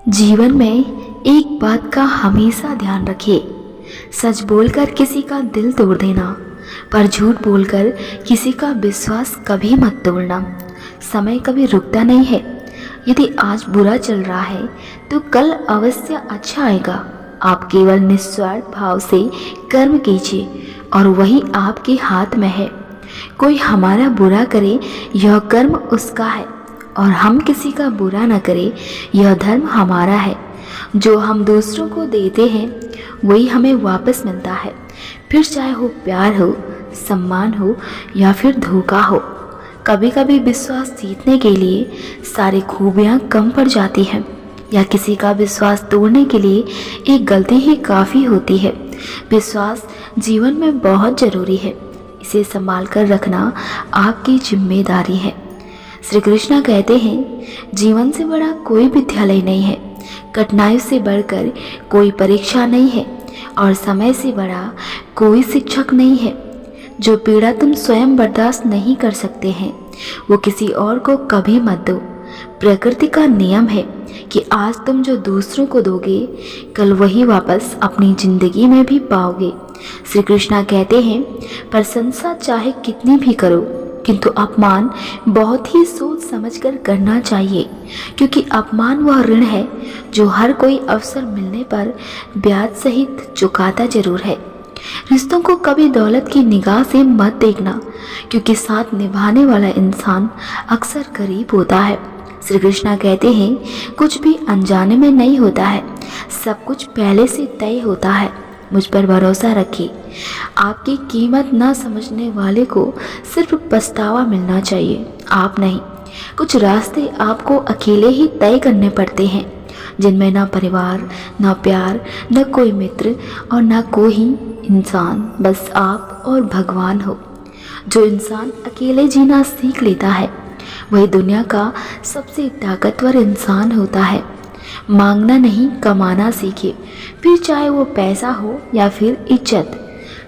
जीवन में एक बात का हमेशा ध्यान रखिए। सच बोलकर किसी का दिल तोड़ देना, पर झूठ बोलकर किसी का विश्वास कभी मत तोड़ना। समय कभी रुकता नहीं है। यदि आज बुरा चल रहा है तो कल अवश्य अच्छा आएगा। आप केवल निस्वार्थ भाव से कर्म कीजिए और वही आपके हाथ में है। कोई हमारा बुरा करे यह कर्म उसका है, और हम किसी का बुरा न करें यह धर्म हमारा है। जो हम दूसरों को देते हैं वही हमें वापस मिलता है, फिर चाहे हो प्यार हो, सम्मान हो या फिर धोखा हो। कभी कभी विश्वास जीतने के लिए सारी खूबियाँ कम पड़ जाती हैं, या किसी का विश्वास तोड़ने के लिए एक गलती ही काफ़ी होती है। विश्वास जीवन में बहुत ज़रूरी है। इसे संभाल कर रखना आपकी जिम्मेदारी है। श्री कृष्णा कहते हैं, जीवन से बड़ा कोई विद्यालय नहीं है, कठिनाई से बढ़कर कोई परीक्षा नहीं है, और समय से बड़ा कोई शिक्षक नहीं है। जो पीड़ा तुम स्वयं बर्दाश्त नहीं कर सकते हैं वो किसी और को कभी मत दो। प्रकृति का नियम है कि आज तुम जो दूसरों को दोगे कल वही वापस अपनी जिंदगी में भी पाओगे। श्री कृष्णा कहते हैं, प्रशंसा चाहे कितनी भी करो, किंतु अपमान बहुत ही सोच समझकर करना चाहिए, क्योंकि अपमान वह ऋण है जो हर कोई अवसर मिलने पर ब्याज सहित चुकाता जरूर है। रिश्तों को कभी दौलत की निगाह से मत देखना, क्योंकि साथ निभाने वाला इंसान अक्सर करीब होता है। श्री कृष्णा कहते हैं, कुछ भी अनजाने में नहीं होता है, सब कुछ पहले से तय होता है। मुझ पर भरोसा रखिए। आपकी कीमत ना समझने वाले को सिर्फ पछतावा मिलना चाहिए, आप नहीं। कुछ रास्ते आपको अकेले ही तय करने पड़ते हैं, जिनमें ना परिवार, ना प्यार, ना कोई मित्र और ना कोई इंसान, बस आप और भगवान हो। जो इंसान अकेले जीना सीख लेता है वही दुनिया का सबसे ताकतवर इंसान होता है। मांगना नहीं, कमाना सीखे, फिर चाहे वो पैसा हो या फिर इज्जत।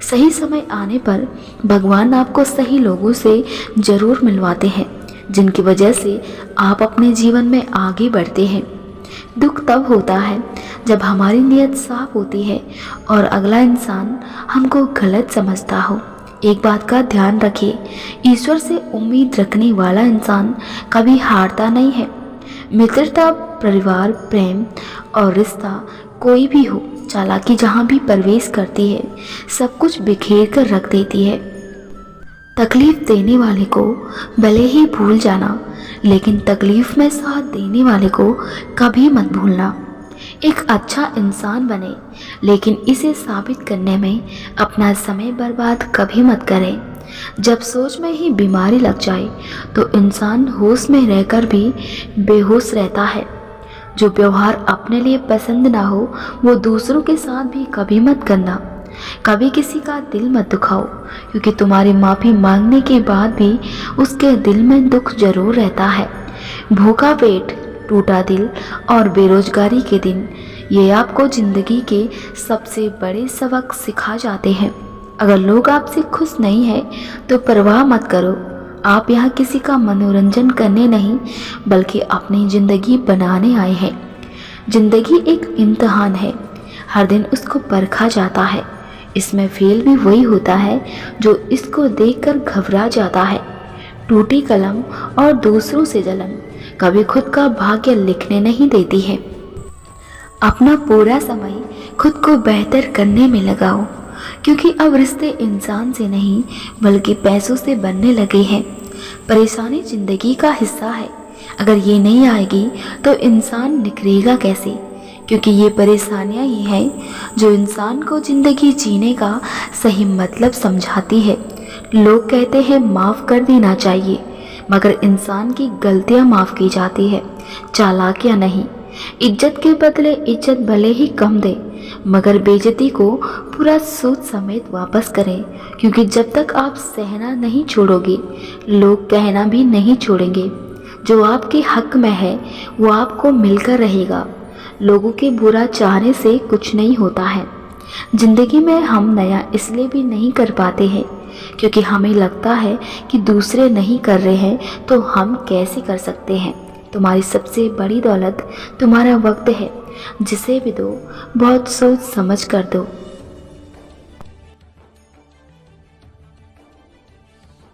सही समय आने पर भगवान आपको सही लोगों से ज़रूर मिलवाते हैं, जिनकी वजह से आप अपने जीवन में आगे बढ़ते हैं। दुख तब होता है जब हमारी नीयत साफ होती है और अगला इंसान हमको गलत समझता हो। एक बात का ध्यान रखिए, ईश्वर से उम्मीद रखने वाला इंसान कभी हारता नहीं है। मित्रता, परिवार, प्रेम और रिश्ता कोई भी हो, चालाकी जहाँ भी प्रवेश करती है सब कुछ बिखेर कर रख देती है। तकलीफ देने वाले को भले ही भूल जाना, लेकिन तकलीफ में साथ देने वाले को कभी मत भूलना। एक अच्छा इंसान बने, लेकिन इसे साबित करने में अपना समय बर्बाद कभी मत करें। जब सोच में ही बीमारी लग जाए तो इंसान होश में रहकर भी बेहोश रहता है। जो व्यवहार अपने लिए पसंद ना हो वो दूसरों के साथ भी कभी मत करना। कभी किसी का दिल मत दुखाओ, क्योंकि तुम्हारी माफ़ी मांगने के बाद भी उसके दिल में दुख जरूर रहता है। भूखा पेट, टूटा दिल और बेरोजगारी के दिन, ये आपको ज़िंदगी के सबसे बड़े सबक सिखा जाते हैं। अगर लोग आपसे खुश नहीं हैं तो परवाह मत करो। आप यहाँ किसी का मनोरंजन करने नहीं, बल्कि अपनी ज़िंदगी बनाने आए हैं। ज़िंदगी एक इम्तिहान है, हर दिन उसको परखा जाता है। इसमें फेल भी वही होता है जो इसको देखकर घबरा जाता है। टूटी कलम और दूसरों से जलन कभी खुद का भाग्य लिखने नहीं देती है। अपना पूरा समय खुद को बेहतर करने में लगाओ, क्योंकि अब रिश्ते इंसान से नहीं बल्कि पैसों से बनने लगे हैं। परेशानी जिंदगी का हिस्सा है, अगर ये नहीं आएगी तो इंसान निखरेगा कैसे? क्योंकि ये परेशानियाँ ही हैं जो इंसान को ज़िंदगी जीने का सही मतलब समझाती है। लोग कहते हैं माफ़ कर देना चाहिए, मगर इंसान की गलतियाँ माफ़ की जाती है, चालाकियाँ नहीं। इज्जत के बदले इज्जत भले ही कम दे, मगर बेइज्जती को पूरा सूद समेत वापस करें, क्योंकि जब तक आप सहना नहीं छोड़ोगे लोग कहना भी नहीं छोड़ेंगे। जो आपके हक में है वो आपको मिलकर रहेगा। लोगों के बुरा चाहने से कुछ नहीं होता है। ज़िंदगी में हम नया इसलिए भी नहीं कर पाते हैं क्योंकि हमें लगता है कि दूसरे नहीं कर रहे हैं तो हम कैसे कर सकते हैं। तुम्हारी सबसे बड़ी दौलत तुम्हारा वक्त है, जिसे भी दो बहुत सोच समझ कर दो।